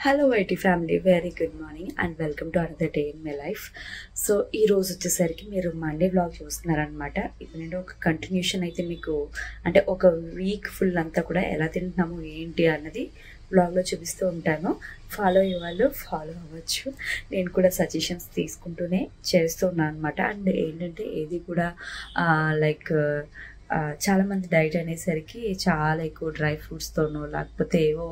Hello IT family, very good morning and welcome to another day in my life. So ఈ రోజు వచ్చేసరికి మీరు Monday vlog చూస్తున్నారనమాట. ఇప్పుడు నేను ఒక కంటిన్యూషన్ అయితే మీకు అంటే ఒక వీక్ ఫుల్ అంతా కూడా ఎలా తింటున్నాము ఏంటి అన్నది వ్లాగ్లో చూపిస్తూ ఉంటాను. ఫాలో అయ్యే వాళ్ళు ఫాలో అవ్వచ్చు. నేను కూడా సజెషన్స్ తీసుకుంటూనే చేస్తున్నాను అనమాట. అండ్ ఏంటంటే ఏది కూడా లైక్ చాలామంది డైట్ అనేసరికి చాలా ఎక్కువ డ్రై ఫ్రూట్స్తోనో లేకపోతే ఏవో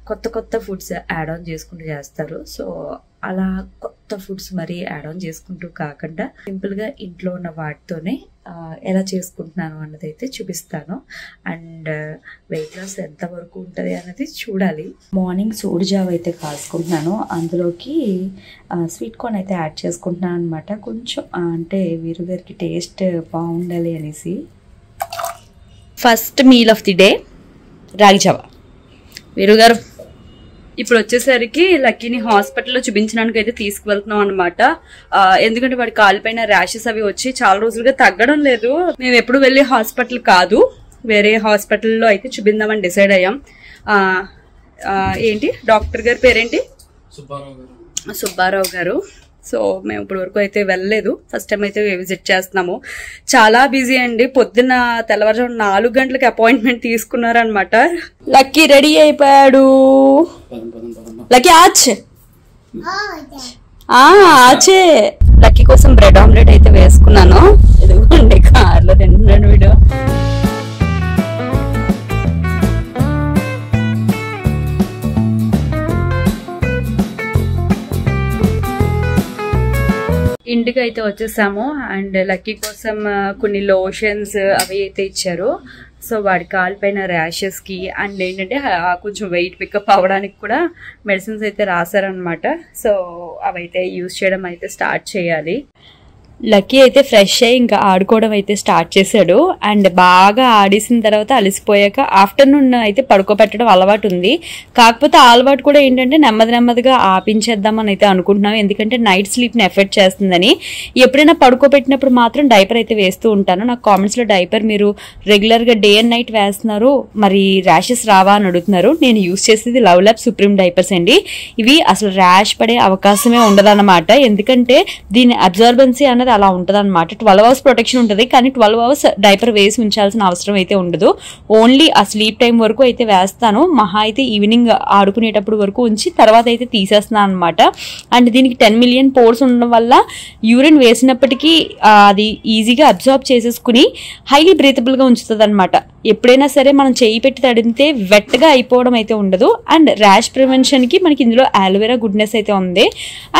కొత్త కొత్త ఫుడ్స్ యాడ్ ఆన్ చేసుకుంటూ చేస్తారు. సో అలా కొత్త ఫుడ్స్ మరీ యాడ్ ఆన్ చేసుకుంటూ కాకుండా సింపుల్గా ఇంట్లో ఉన్న వాటితోనే ఎలా చేసుకుంటున్నాను అన్నది అయితే చూపిస్తాను. అండ్ వెయిట్ లాస్ ఎంతవరకు ఉంటుంది అన్నది చూడాలి. మార్నింగ్ సోడి జావ అయితే కాసుకుంటున్నాను. అందులోకి స్వీట్ కార్న్ అయితే యాడ్ చేసుకుంటున్నాను అనమాట. కొంచెం అంటే వీరు గారికి టేస్ట్ బాగుండాలి అనేసి. First meal of the day రాగి జావ. వీరు గారు ఇప్పుడు వచ్చేసరికి లక్కీని హాస్పిటల్లో చూపించడానికి అయితే తీసుకువెళ్తున్నాం అనమాట. ఎందుకంటే వాడి కాలిపైన ర్యాషెస్ అవి వచ్చి చాలా రోజులుగా తగ్గడం లేదు. మేము ఎప్పుడు వెళ్ళే హాస్పిటల్ కాదు, వేరే హాస్పిటల్లో అయితే చూపిందామని డిసైడ్ అయ్యాం. ఏంటి డాక్టర్ గారి పేరేంటి? సుబ్బారావు గారు. సో మేము ఇప్పటి వరకు అయితే వెళ్ళలేదు, ఫస్ట్ టైం అయితే విజిట్ చేస్తున్నాము. చాలా బిజీ అండి. పొద్దున్న తెల్లవారుజాము 4 గంటలకి అపాయింట్మెంట్ తీసుకున్నారనమాట. లక్కీ రెడీ అయిపోయాడు. లక్కీ ఆచే ఆచే లక్కీ కోసం బ్రెడ్ ఆమ్లెట్ అయితే వేసుకున్నాను. ఇదిగోండి కార్లో తింటున్నాడు వీడు. ఇంటికి అయితే వచ్చేసాము. అండ్ లక్కీ కోసం కొన్ని లోషన్స్ అవి అయితే ఇచ్చారు. సో వాడి కాలిపైన ర్యాషెస్కి అండ్ ఏంటంటే కొంచెం వెయిట్ పికప్ అవ్వడానికి కూడా మెడిసిన్స్ అయితే రాశారనమాట. సో అవైతే యూజ్ చేయడం అయితే స్టార్ట్ చేయాలి. లక్కీ అయితే ఫ్రెష్ అయ్యి ఇంకా ఆడుకోవడం అయితే స్టార్ట్ చేశాడు. అండ్ బాగా ఆడేసిన తర్వాత అలసిపోయాక ఆఫ్టర్నూన్ అయితే పడుకోబెట్టడం అలవాటు ఉంది. కాకపోతే ఆ అలవాటు కూడా ఏంటంటే నెమ్మదిగా ఆపించేద్దామని అయితే అనుకుంటున్నాం. ఎందుకంటే నైట్ స్లీప్ని ఎఫెక్ట్ చేస్తుందని. ఎప్పుడైనా పడుకోబెట్టినప్పుడు మాత్రం డైపర్ అయితే వేస్తూ ఉంటాను. నాకు కామెంట్స్లో డైపర్ మీరు రెగ్యులర్గా డే అండ్ నైట్ వేస్తున్నారు, మరి ర్యాషెస్ రావా అని అడుగుతున్నారు. నేను యూజ్ చేసేది లవ్ ల్యాబ్ సుప్రీం డైపర్స్ అండి. ఇవి అసలు ర్యాష్ పడే అవకాశమే ఉండదన్నమాట. ఎందుకంటే దీని అబ్జార్బెన్సీ అన్నది అలా ఉంటుంది అనమాట. 12 hours ప్రొటెక్షన్ ఉంటుంది, కానీ 12 hours డైపర్ వేసి ఉంచాల్సిన అవసరం అయితే ఉండదు. ఓన్లీ ఆ స్లీప్ టైం వరకు అయితే వేస్తాను. మహా అయితే ఈవినింగ్ ఆడుకునేటప్పుడు వరకు ఉంచి తర్వాత అయితే తీసేస్తున్నాను అనమాట. అండ్ దీనికి 10 million పోర్స్ ఉండడం వల్ల యూరిన్ వేసినప్పటికీ అది ఈజీగా అబ్జార్బ్ చేసేసుకుని హైలీ బ్రీతబుల్గా ఉంచుతుంది అనమాట. ఎప్పుడైనా సరే మనం చేయి పెట్టి తడితే వెట్గా అయిపోవడం అయితే ఉండదు. అండ్ ర్యాష్ ప్రివెన్షన్కి మనకి ఇందులో ఆలోవెరా గుడ్నెస్ అయితే ఉంది.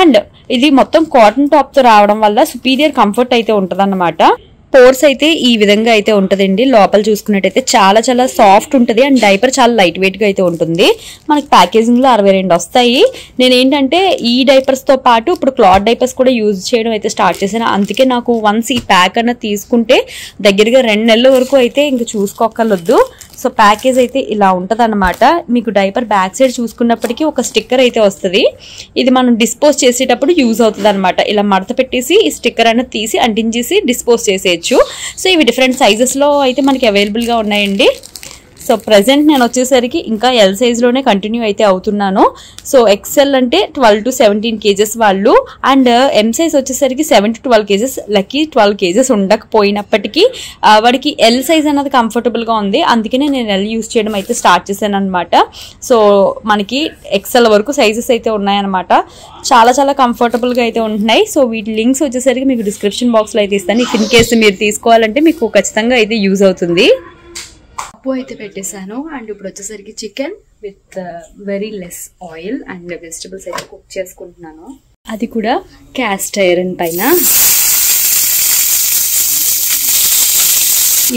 అండ్ ఇది మొత్తం కాటన్ టాప్తో రావడం వల్ల సుపీరియర్ కంఫర్ట్ అయితే ఉంటుంది అన్నమాట. పోర్స్ అయితే ఈ విధంగా అయితే ఉంటుందండి. లోపల చూసుకున్నట్టయితే చాలా చాలా సాఫ్ట్ ఉంటుంది. అండ్ డైపర్ చాలా లైట్ వెయిట్గా అయితే ఉంటుంది. మనకి ప్యాకేజింగ్లో 62 వస్తాయి. నేను ఏంటంటే ఈ డైపర్స్తో పాటు ఇప్పుడు క్లాత్ డైపర్స్ కూడా యూజ్ చేయడం అయితే స్టార్ట్ చేశాను. అందుకే నాకు వన్స్ ఈ ప్యాక్ అన్నది తీసుకుంటే దగ్గరగా 2 నెలల వరకు అయితే ఇంక చూసుకోకర్లొద్దు. సో ప్యాకేజ్ అయితే ఇలా ఉంటుంది అనమాట. మీకు డైపర్ బ్యాక్ సైడ్ చూసుకున్నప్పటికీ ఒక స్టిక్కర్ అయితే వస్తుంది. ఇది మనం డిస్పోజ్ చేసేటప్పుడు యూజ్ అవుతుంది అనమాట. ఇలా మడత పెట్టేసి ఈ స్టిక్కర్ అనేది తీసి అంటించేసి డిస్పోజ్ చేసేయచ్చు. సో ఇవి డిఫరెంట్ సైజెస్లో అయితే మనకి అవైలబుల్గా ఉన్నాయండి. సో ప్రజెంట్ నేను వచ్చేసరికి ఇంకా ఎల్ సైజ్లోనే కంటిన్యూ అయితే అవుతున్నాను. సో ఎక్సెల్ అంటే 12 to 17 kgs వాళ్ళు, అండ్ ఎం సైజ్ వచ్చేసరికి 7 to 12 kgs. లక్కీ 12 kgs ఉండకపోయినప్పటికీ వాడికి ఎల్ సైజ్ అన్నది కంఫర్టబుల్గా ఉంది. అందుకనే నేను ఎల్ యూజ్ చేయడం అయితే స్టార్ట్ చేశాను అనమాట. సో మనకి ఎక్సెల్ వరకు సైజెస్ అయితే ఉన్నాయన్నమాట. చాలా చాలా కంఫర్టబుల్గా అయితే ఉంటున్నాయి. సో వీటి లింక్స్ వచ్చేసరికి మీకు డిస్క్రిప్షన్ బాక్స్లో అయితే ఇస్తాను. ఇఫ్ ఇన్ కేసు మీరు తీసుకోవాలంటే మీకు ఖచ్చితంగా అయితే యూజ్ అవుతుంది. పప్పు అయితే పెట్టేశాను. అండ్ ఇప్పుడు వచ్చేసరికి chicken with very less oil and vegetables అయితే కుక్ చేసుకుంటున్నాను. అది కూడా క్యాస్ట్ ఐరన్ పైన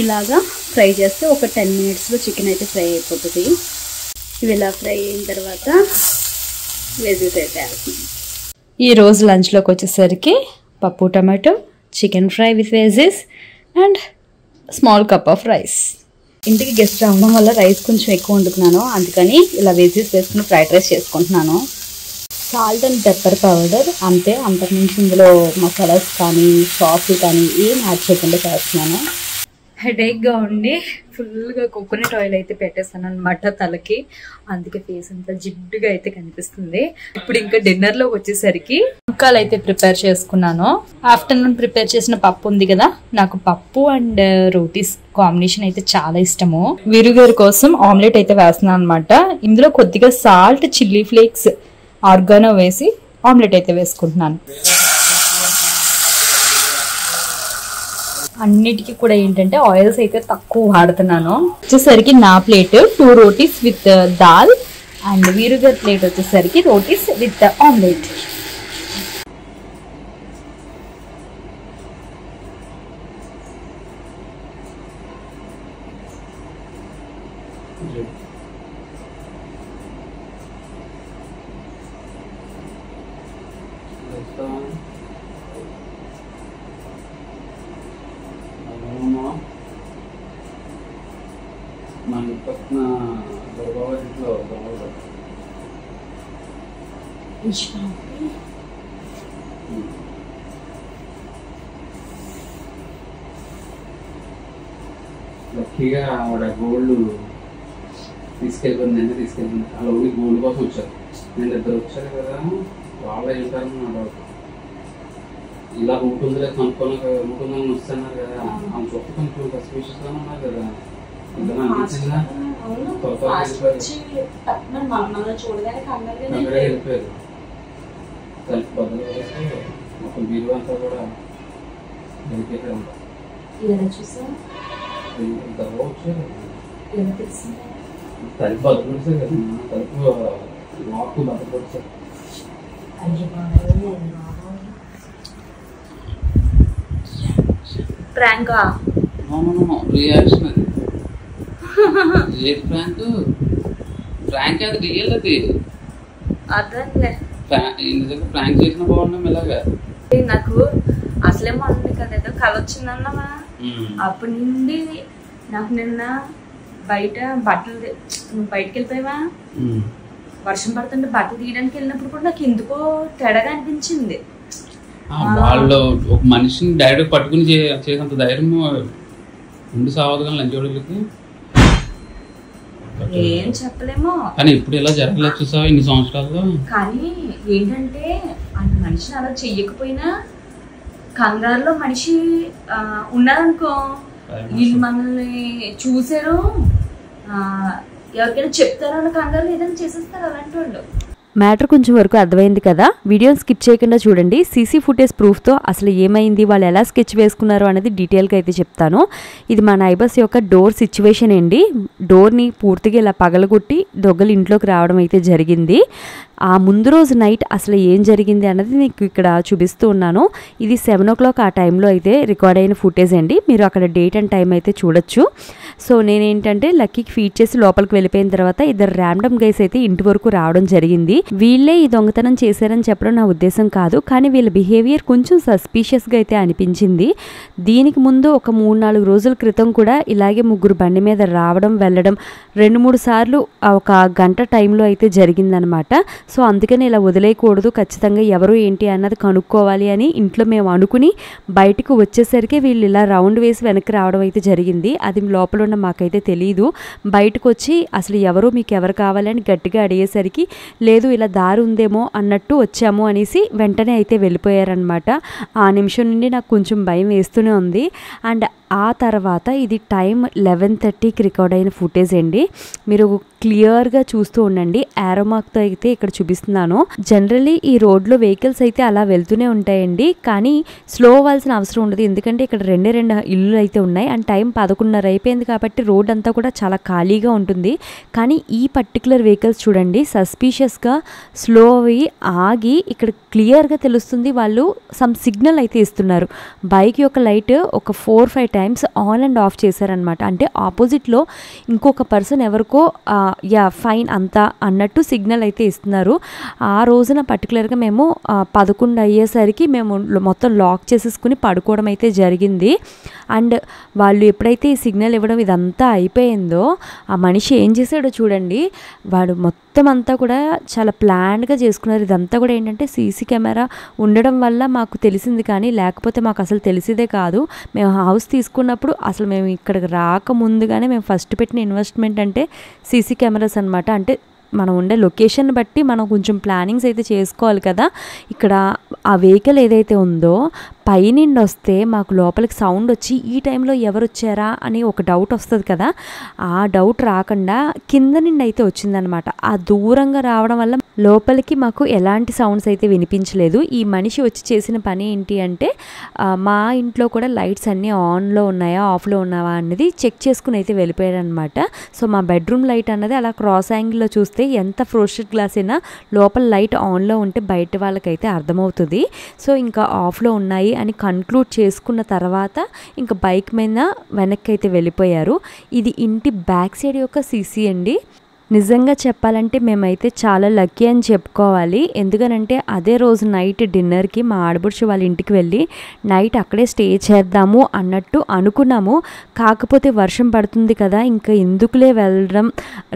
ఇలాగా ఫ్రై చేస్తే ఒక 10 minutesలో చికెన్ అయితే ఫ్రై అయిపోతుంది. ఇవి ఇలా ఫ్రై అయిన తర్వాత వెజెస్ అయితే వేస్తున్నాను. ఈరోజు లంచ్లోకి వచ్చేసరికి పప్పు tomato, chicken fry with veggies and small cup of rice. ఇంటికి గెస్ట్ రావడం వల్ల రైస్ కొంచెం ఎక్కువ వండుకున్నాను. అందుకని ఇలా వెజెస్ వేసుకుని ఫ్రైడ్ రైస్ చేసుకుంటున్నాను. సాల్ట్ అండ్ పెప్పర్ పౌడర్ అంతే, అంతకుమించి ఇందులో మసాలాస్ కానీ సాస్ కానీ ఏం యాడ్ చేయకుండా చేస్తున్నాను. హెడేక్గా ఉండి ఫుల్గా కోకోనట్ ఆయిల్ అయితే పెట్టేస్తాను అనమాట తలకి, అందుకే ఫేస్ అంతా జిడ్డుగా అయితే కనిపిస్తుంది. ఇప్పుడు ఇంకా డిన్నర్లోకి వచ్చేసరికి వంకాయలు అయితే ప్రిపేర్ చేసుకున్నాను. ఆఫ్టర్నూన్ ప్రిపేర్ చేసిన పప్పు ఉంది కదా, నాకు పప్పు అండ్ రోటీస్ కాంబినేషన్ అయితే చాలా ఇష్టము. వీరుగారి కోసం ఆమ్లెట్ అయితే వేస్తున్నాను అనమాట. ఇందులో కొద్దిగా సాల్ట్, చిల్లీ ఫ్లేక్స్, ఆర్గానో వేసి ఆమ్లెట్ అయితే వేసుకుంటున్నాను. అన్నిటికీ కూడా ఏంటంటే ఆయిల్స్ అయితే తక్కువ వాడుతున్నాను. వచ్చేసరికి నా plate 2 rotis with dal and వీరుగారి ప్లేట్ వచ్చేసరికి రోటీస్ విత్ ఆమ్లెట్. మన పక్కన దొరబాబు ఇంట్లో లక్కీగా ఆవిడ గోల్డ్ తీసుకెళ్ళిపోయింది, తీసుకెళ్ళింది. అలా ఊరి గోల్డ్ కోసం వచ్చారు. నేను ఇద్దరు వచ్చారు కదా, వాళ్ళ వెళ్తారని నా డౌట్. ఇలా రూట్ ఉంది లేదు కనుక్కోను, రూట్ ఉందని వస్తున్నారు కదా, ఆమె చుట్టూ కొంచెం సస్పిషియస్ గానే ఉన్నారు కదా. వెళ్ళిపోయారు తలుపు బద్దలు వేసి మొత్తం బీరువా అంతా కూడా వెళ్ళిపోయారు. తలుపు బద్దలు కొట్టారు కదా, తలుపు లాక్ బద్దలు కొట్టారు. ప్రాంకా రియాక్షన్ అది ఫ్రాంక్ ఫ్రాంక్ అది రియల్. అది అర్థంలే, నిజంగా ఫ్రాంక్ చేసిన బాగున్నాం. ఇలాగా నాకు అసలేమో అంది కదా, ఏదో కళ వచ్చిందన్నమా. అప్పటి నుండి నాకు నిన్న బయట బట్టలు నువ్వు బయటకు వెళ్ళిపోయావా, వర్షం పడుతుంటే బట్టలు తీయడానికి వెళ్ళినప్పుడు కూడా నాకు ఎందుకో తేడాగా అనిపించింది. వాళ్ళు ఒక మనిషిని డైరెక్ట్ పట్టుకుని చేసేంత ధైర్యం ఉండి సావదు కానీ లంచోడులకి. ఏం చెప్పలేమో, కానీ ఇప్పుడు ఇలా జరగలేదు చూసావా ఇన్ని సంవత్సరాల్లో. కానీ ఏంటంటే ఆ మనిషిని అలా చెయ్యకపోయినా కంగారులో మనిషి ఉన్నారనుకో, వీళ్ళు మనల్ని చూసారు ఎవరికైనా చెప్తారో అన్న కంగారులో ఏదైనా చేసేస్తారు అలాంటి వాళ్ళు. మ్యాటర్ కొంచెం వరకు అర్థమైంది కదా, వీడియోని స్కిప్ చేయకుండా చూడండి. సీసీ ఫుటేజ్ ప్రూఫ్తో అసలు ఏమైంది, వాళ్ళు ఎలా స్కెచ్ వేసుకున్నారు అనేది డీటెయిల్గా అయితే చెప్తాను. ఇది మా నైబర్స్ యొక్క డోర్ సిచ్యువేషన్ అండి. డోర్ని పూర్తిగా ఇలా పగలగొట్టి దొంగలు ఇంట్లోకి రావడం అయితే జరిగింది. ఆ ముందు రోజు నైట్ అసలు ఏం జరిగింది అన్నది నీకు ఇక్కడ చూపిస్తూ ఉన్నాను. ఇది 7 o'clock ఆ టైంలో అయితే రికార్డ్ అయిన ఫుటేజ్ అండి. మీరు అక్కడ డేట్ అండ్ టైం అయితే చూడొచ్చు. సో నేనేంటంటే లక్కీకి ఫీడ్ చేసి లోపలికి వెళ్ళిపోయిన తర్వాత ఇద్దరు ర్యాండమ్ గైస్ అయితే ఇంటి వరకు రావడం జరిగింది. వీళ్ళే ఈ దొంగతనం చేశారని చెప్పడం నా ఉద్దేశం కాదు, కానీ వీళ్ళ బిహేవియర్ కొంచెం సస్పీషియస్గా అయితే అనిపించింది. దీనికి ముందు ఒక 3-4 రోజుల క్రితం కూడా ఇలాగే ముగ్గురు బండి మీద రావడం వెళ్ళడం 2-3 సార్లు ఒక గంట టైంలో అయితే జరిగిందనమాట. సో అందుకని ఇలా వదిలేయకూడదు, ఖచ్చితంగా ఎవరు ఏంటి అన్నది కనుక్కోవాలి అని ఇంట్లో మేము అనుకుని బయటకు వచ్చేసరికి వీళ్ళు ఇలా రౌండ్ వేసి వెనక్కి రావడం అయితే జరిగింది. అది లోపల ఉన్న మాకైతే తెలియదు. బయటకు వచ్చి అసలు ఎవరు మీకు ఎవరు కావాలని గట్టిగా అడిగేసరికి లేదు ఇలా దారి ఉందేమో అన్నట్టు వచ్చాము అనేసి వెంటనే అయితే వెళ్ళిపోయారనమాట. ఆ నిమిషం నుండి నాకు కొంచెం భయం వేస్తూనే ఉంది. అండ్ ఆ తర్వాత ఇది టైం 11:30కి రికార్డ్ అయిన ఫుటేజ్ అండి. మీరు క్లియర్గా చూస్తూ ఉండండి. యారో మార్క్తో అయితే ఇక్కడ చూపిస్తున్నాను. జనరల్లీ ఈ రోడ్లో వెహికల్స్ అయితే అలా వెళ్తూనే ఉంటాయండి, కానీ స్లో అవ్వాల్సిన అవసరం ఉండదు. ఎందుకంటే ఇక్కడ 2 ఇల్లులు అయితే ఉన్నాయి అండ్ టైం 11:30 అయిపోయింది కాబట్టి రోడ్ అంతా కూడా చాలా ఖాళీగా ఉంటుంది. కానీ ఈ పర్టికులర్ వెహికల్స్ చూడండి, సస్పీషియస్గా స్లో అయ్యి ఆగి ఇక్కడ క్లియర్గా తెలుస్తుంది వాళ్ళు సమ్ సిగ్నల్ అయితే ఇస్తున్నారు. బైక్ యొక్క లైట్ ఒక 4-5 టైమ్స్ ఆన్ అండ్ ఆఫ్ చేశారనమాట. అంటే ఆపోజిట్లో ఇంకొక పర్సన్ ఎవరికో యా ఫైన్ అంతా అన్నట్టు సిగ్నల్ అయితే ఇస్తున్నారు. ఆ రోజున పర్టికులర్గా మేము 11 అయ్యేసరికి మేము మొత్తం లాక్ చేసేసుకుని పడుకోవడం అయితే జరిగింది. అండ్ వాళ్ళు ఎప్పుడైతే ఈ సిగ్నల్ ఇవ్వడం ఇదంతా అయిపోయిందో ఆ మనిషి ఏం చేశాడో చూడండి. వాడు మొత్తం మొత్తం అంతా కూడా చాలా ప్లాన్డ్గా చేసుకున్నారు. ఇదంతా కూడా ఏంటంటే సీసీ కెమెరా ఉండడం వల్ల మాకు తెలిసింది, కానీ లేకపోతే మాకు అసలు తెలిసేదే కాదు. మేము హౌస్ తీసుకున్నప్పుడు అసలు మేము ఇక్కడికి రాకముందుగానే మేము ఫస్ట్ పెట్టిన ఇన్వెస్ట్మెంట్ అంటే సీసీ కెమెరాస్ అనమాట. అంటే మనం ఉండే లొకేషన్ బట్టి మనం కొంచెం ప్లానింగ్స్ అయితే చేసుకోవాలి కదా. ఇక్కడ ఆ వెహికల్ ఏదైతే ఉందో పైనుండి వస్తే మాకు లోపలికి సౌండ్ వచ్చి ఈ టైంలో ఎవరు వచ్చారా అని ఒక డౌట్ వస్తుంది కదా. ఆ డౌట్ రాకుండా కింద నుండి అయితే వచ్చిందనమాట. ఆ దూరంగా రావడం వల్ల లోపలికి మాకు ఎలాంటి సౌండ్స్ అయితే వినిపించలేదు. ఈ మనిషి వచ్చి చేసిన పని ఏంటి అంటే మా ఇంట్లో కూడా లైట్స్ అన్నీ ఆన్లో ఉన్నాయా ఆఫ్లో ఉన్నావా అనేది చెక్ చేసుకుని అయితే వెళ్ళిపోయాడు అనమాట. సో మా బెడ్రూమ్ లైట్ అన్నది అలా క్రాస్ యాంగిల్లో చూస్తే ఎంత ఫ్రోస్టెడ్ గ్లాస్ అయినా లోపల లైట్ ఆన్లో ఉంటే బయట వాళ్ళకైతే అర్థమవుతుంది. సో ఇంకా ఆఫ్లో ఉన్నాయి అని కన్క్లూడ్ చేసుకున్న తర్వాత ఇంకా బైక్ మీద వెనక్కి అయితే వెళ్ళిపోయారు. ఇది ఇంటి బ్యాక్ సైడ్ యొక్క సీసీ అండి. నిజంగా చెప్పాలంటే మేమైతే చాలా లక్కీ అని చెప్పుకోవాలి. ఎందుకనంటే అదే రోజు నైట్ డిన్నర్కి మా ఆడబడుచు వాళ్ళ ఇంటికి వెళ్ళి నైట్ అక్కడే స్టే చేద్దాము అన్నట్టు అనుకున్నాము. కాకపోతే వర్షం పడుతుంది కదా, ఇంకా ఎందుకులే వెళ్ళడం,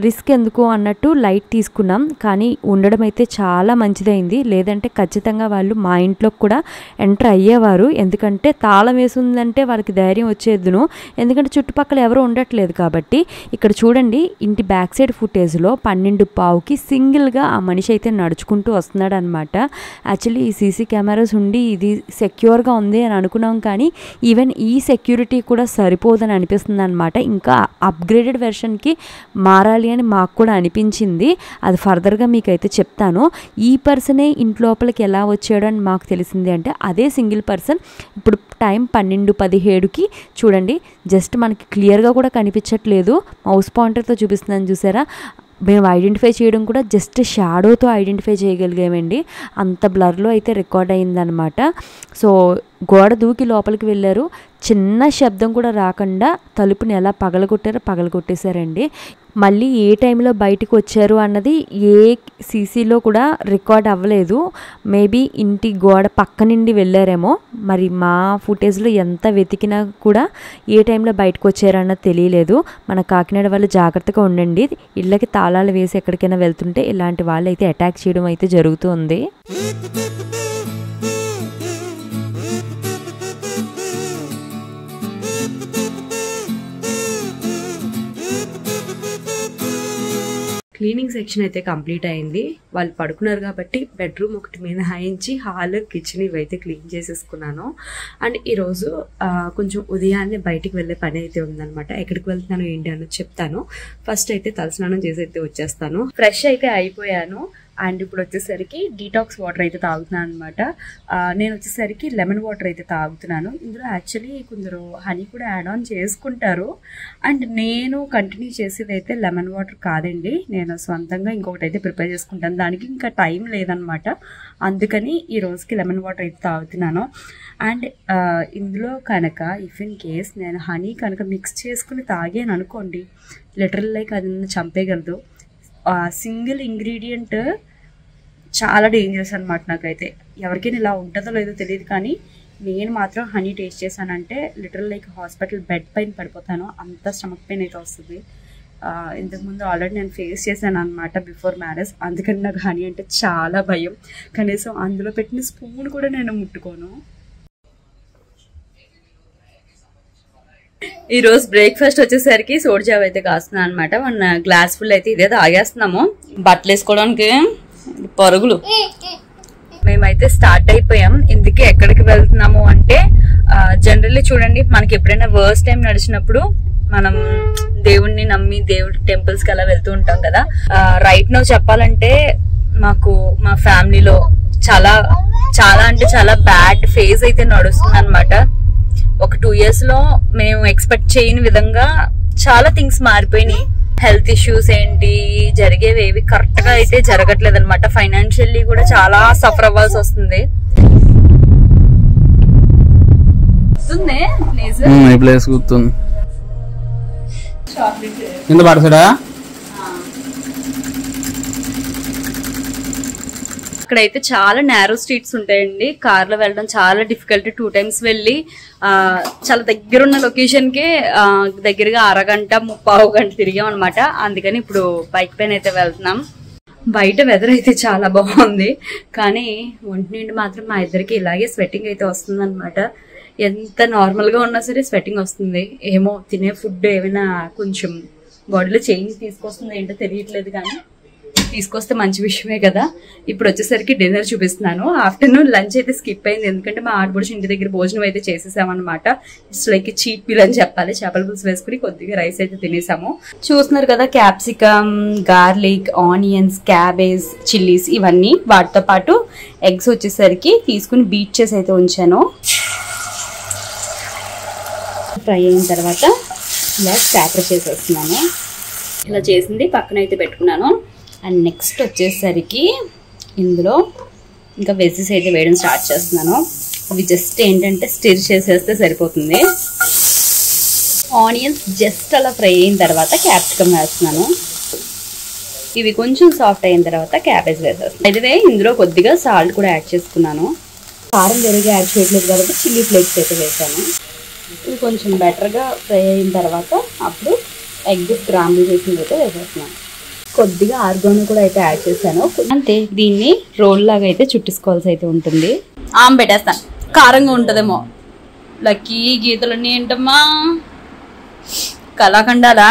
రిస్క్ ఎందుకు అన్నట్టు లైట్ తీసుకున్నాం. కానీ ఉండడం అయితే చాలా మంచిదైంది. లేదంటే ఖచ్చితంగా వాళ్ళు మా ఇంట్లోకి కూడా ఎంటర్ అయ్యేవారు. ఎందుకంటే తాళం వేసిందంటే వాళ్ళకి ధైర్యం వచ్చేద్దును, ఎందుకంటే చుట్టుపక్కల ఎవరు ఉండట్లేదు కాబట్టి. ఇక్కడ చూడండి ఇంటి బ్యాక్ సైడ్ ఫుటేజ్ 12:15కి సింగిల్గా ఆ మనిషి అయితే నడుచుకుంటూ వస్తున్నాడు అనమాట. యాక్చువల్లీ ఈ సీసీ కెమెరాస్ ఉండి ఇది సెక్యూర్గా ఉంది అని అనుకున్నాం, కానీ ఈవెన్ ఈ సెక్యూరిటీ కూడా సరిపోదని అనిపిస్తుంది అనమాట. ఇంకా అప్గ్రేడెడ్ వెర్షన్కి మారాలి అని మాకు కూడా అనిపించింది. అది ఫర్దర్గా మీకైతే చెప్తాను. ఈ పర్సనే ఇంట్లోపలికి ఎలా వచ్చాడు అని మాకు తెలిసింది అంటే అదే సింగిల్ పర్సన్. ఇప్పుడు టైం 12:17కి చూడండి, జస్ట్ మనకి క్లియర్గా కూడా కనిపించట్లేదు. మౌస్ పాయింటర్తో చూపిస్తున్నాను చూసారా. మేము ఐడెంటిఫై చేయడం కూడా జస్ట్ షాడోతో ఐడెంటిఫై చేయగలిగామండి. అంత బ్లర్లో అయితే రికార్డ్ అయిందనమాట. సో గోడ దూకి లోపలికి వెళ్ళారు. చిన్న శబ్దం కూడా రాకుండా తలుపుని ఎలా పగలగొట్టేశారండి. మళ్ళీ ఏ టైంలో బయటకు వచ్చారు అన్నది ఏ సీసీలో కూడా రికార్డ్ అవ్వలేదు. మేబీ ఇంటి గోడ పక్క నుండి వెళ్ళారేమో. మరి మా ఫుటేజ్లో ఎంత వెతికినా కూడా ఏ టైంలో బయటకు వచ్చారు అన్నది తెలియలేదు. మన కాకినాడ వాళ్ళు జాగ్రత్తగా ఉండండి. ఇళ్ళకి తాళాలు వేసి ఎక్కడికైనా వెళ్తుంటే ఇలాంటి వాళ్ళు అయితే అటాక్ చేయడం అయితే జరుగుతుంది. క్లీనింగ్ సెక్షన్ అయితే కంప్లీట్ అయింది. వాళ్ళు పడుకున్నారు కాబట్టి బెడ్రూమ్ ఒకటి మీద హాయించి హాల్, కిచెన్ ఇవైతే క్లీన్ చేసేసుకున్నాను. అండ్ ఈరోజు కొంచెం ఉదయాన్నే బయటికి వెళ్ళే పని అయితే ఉందన్నమాట. ఎక్కడికి వెళ్తున్నాను ఏంటి అన్నది చెప్తాను. ఫస్ట్ అయితే తలస్నానం చేసి అయితే వచ్చేస్తాను. ఫ్రెష్ అయితే అయిపోయాను. అండ్ ఇప్పుడు వచ్చేసరికి డీటాక్స్ వాటర్ అయితే తాగుతున్నాను అనమాట. నేను వచ్చేసరికి లెమన్ వాటర్ అయితే తాగుతున్నాను. ఇందులో యాక్చువల్లీ కొందరు హనీ కూడా యాడ్ ఆన్ చేసుకుంటారు. అండ్ నేను కంటిన్యూ చేసేది అయితే లెమన్ వాటర్ కాదండి. నేను సొంతంగా ఇంకొకటి అయితే ప్రిపేర్ చేసుకుంటాను. దానికి ఇంకా టైం లేదనమాట. అందుకని ఈ రోజుకి లెమన్ వాటర్ అయితే తాగుతున్నాను. అండ్ ఇందులో కనుక ఇఫ్ ఇన్ కేస్ నేను హనీ కనుక మిక్స్ చేసుకుని తాగాను అనుకోండి, లిటరల్ లైక్ అది చంపేయగలదు. సింగిల్ ఇంగ్రీడియంట్ చాలా డేంజరస్ అనమాట. నాకైతే ఎవరికైనా ఇలా ఉంటుందో లేదో తెలియదు, కానీ నేను మాత్రం హనీ టేస్ట్ చేశానంటే లిటరల్ లైక్ హాస్పిటల్ బెడ్ పైన పడిపోతాను. అంత స్టమక్ పెయిన్ అయితే వస్తుంది. ఇంతకుముందు ఆల్రెడీ నేను ఫేస్ చేశాను అనమాట బిఫోర్ మ్యారేజ్. అందుకని నాకు హనీ అంటే చాలా భయం. కనీసం అందులో పెట్టిన స్పూన్ కూడా నేను ముట్టుకోను. ఈరోజు బ్రేక్ఫాస్ట్ వచ్చేసరికి సోడిజావ్ అయితే కాస్తున్నాను అనమాట. మన గ్లాస్ ఫుల్ అయితే ఇదే తాగేస్తున్నాము. బట్టలు వేసుకోవడానికి పరుగులు. మేమైతే స్టార్ట్ అయిపోయాం. ఇందుకే ఎక్కడికి వెళ్తున్నాము అంటే జనరల్లీ చూడండి, మనకి ఎప్పుడైనా వర్స్ట్ టైం నడిచినప్పుడు మనం దేవుణ్ణి నమ్మి దేవుడి టెంపుల్స్ కి అలా వెళ్తూ ఉంటాం కదా. రైట్ నౌ చెప్పాలంటే మాకు మా ఫ్యామిలీలో చాలా అంటే చాలా బ్యాడ్ ఫేజ్ అయితే నడుస్తుంది అనమాట. ఒక 2 years లో మేము ఎక్స్పెక్ట్ చేయని విధంగా చాలా థింగ్స్ మారిపోయినాయి. హెల్త్ ఇష్యూస్ ఏంటి, జరిగేవి ఏవి కరెక్ట్ గా అయితే జరగట్లేదు అనమాట. ఫైనాన్షియల్లీ కూడా చాలా సఫర్ అవ్వాల్సి వస్తుంది. ఇక్కడైతే చాలా నేరో స్ట్రీట్స్ ఉంటాయండి. కార్లో వెళ్ళడం చాలా డిఫికల్ట్. 2 times వెళ్ళి చాలా దగ్గరున్న లొకేషన్ కి దగ్గరగా 1.5 గంట 3/4 గంట తిరిగాం అనమాట. అందుకని ఇప్పుడు బైక్ పైన అయితే వెళ్తున్నాం. బయట వెదర్ అయితే చాలా బాగుంది, కానీ ఒంటి నుండి మాత్రం మా ఇద్దరికి ఇలాగే స్వెట్టింగ్ అయితే వస్తుంది అనమాట. ఎంత నార్మల్గా ఉన్నా సరే స్వెట్టింగ్ వస్తుంది. ఏమో తినే ఫుడ్ ఏమైనా కొంచెం బాడీలో చేంజ్ తీసుకొస్తుంది ఏంటో తెలియట్లేదు, కానీ తీసుకొస్తే మంచి విషయమే కదా. ఇప్పుడు వచ్చేసరికి డిన్నర్ చూపిస్తున్నాను. ఆఫ్టర్నూన్ లంచ్ అయితే స్కిప్ అయింది, ఎందుకంటే మా ఆడపడుచు ఇంటి దగ్గర భోజనం అయితే చేసేసామన్నమాట. ఇట్స్ లైక్ చీట్ మీల్ అని చెప్పాలి. చేపల పులుసు వేసుకుని కొద్దిగా రైస్ అయితే తినేసాము. చూస్తున్నారు కదా, capsicum, garlic, onions, cabbage, chillies ఇవన్నీ, వాటితో పాటు ఎగ్స్ వచ్చేసరికి తీసుకుని బీట్ చేసి అయితే ఉంచాను. ఫ్రై అయిన తర్వాత ఇలా స్టార్టర్ చేసేస్తున్నాను. ఇలా చేసింది పక్కన అయితే పెట్టుకున్నాను. అండ్ నెక్స్ట్ వచ్చేసరికి ఇందులో ఇంకా వెజ్జెస్ అయితే వేయడం స్టార్ట్ చేస్తున్నాను. అవి జస్ట్ ఏంటంటే స్టిర్ చేసేస్తే సరిపోతుంది. ఆనియన్స్ జస్ట్ అలా ఫ్రై అయిన తర్వాత క్యాప్సికమ్ వేస్తున్నాను. ఇవి కొంచెం సాఫ్ట్ అయిన తర్వాత క్యాబేజ్ వేసేస్తాను. అయితే ఇందులో కొద్దిగా సాల్ట్ కూడా యాడ్ చేసుకున్నాను. కారం వేరేగా యాడ్ చేయట్లేదు కాబట్టి చిల్లీ ఫ్లేక్స్ అయితే వేసాను. ఇవి కొంచెం బెటర్గా ఫ్రై అయిన తర్వాత అప్పుడు ఎగ్ స్క్రాంబుల్ చేసింది అయితే వేసేస్తున్నాను. కొద్దిగా ఆర్గానో కూడా అయితే యాడ్ చేశాను. అంతే, దీన్ని రోల్ లాగా అయితే చుట్టేసుకోవాల్సి అయితే ఉంటుంది. పెట్టేస్తాను, కారంగా ఉంటుందేమో. లక్కీ గీతలన్నీ ఏంటమ్మా, కళాఖండాలా?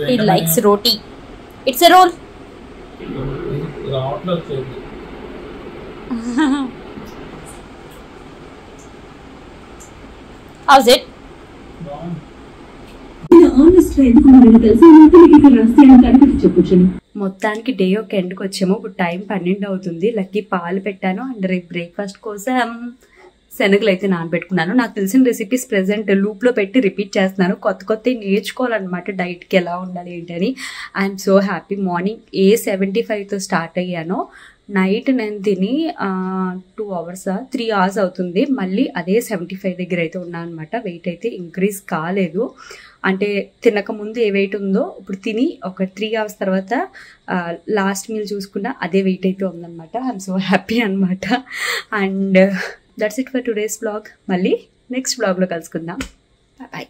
He likes roti. It's a roll. How's it? మొత్తానికి డే ఒక ఎండ్కి వచ్చాము. ఇప్పుడు టైం 12 అవుతుంది. లక్కీ పాలు పెట్టాను. అండ్ రేపు బ్రేక్ఫాస్ట్ కోసం శనగలు అయితే నానబెట్టుకున్నాను. నాకు తెలిసిన రెసిపీస్ ప్రెసెంట్ లూప్లో పెట్టి రిపీట్ చేస్తున్నాను. కొత్త నేర్చుకోవాలన్నమాట, డైట్కి ఎలా ఉండాలి ఏంటని. I'm so happy. మార్నింగ్ 75తో స్టార్ట్ అయ్యాను. నైట్ నేను తిని 2 hours 3 hours అవుతుంది. మళ్ళీ అదే 75 దగ్గర అయితే ఉన్నా అనమాట. వెయిట్ అయితే ఇంక్రీజ్ కాలేదు. అంటే తినక ముందు ఏ వెయిట్ ఉందో ఇప్పుడు తిని ఒక 3 hours తర్వాత లాస్ట్ మీల్ చూసుకున్నా అదే వెయిట్ అయితే ఉందన్నమాట. ఐఎమ్ సో హ్యాపీ అనమాట. And that's it for today's blog. మళ్ళీ నెక్స్ట్ బ్లాగ్లో కలుసుకుందాం. బాయ్.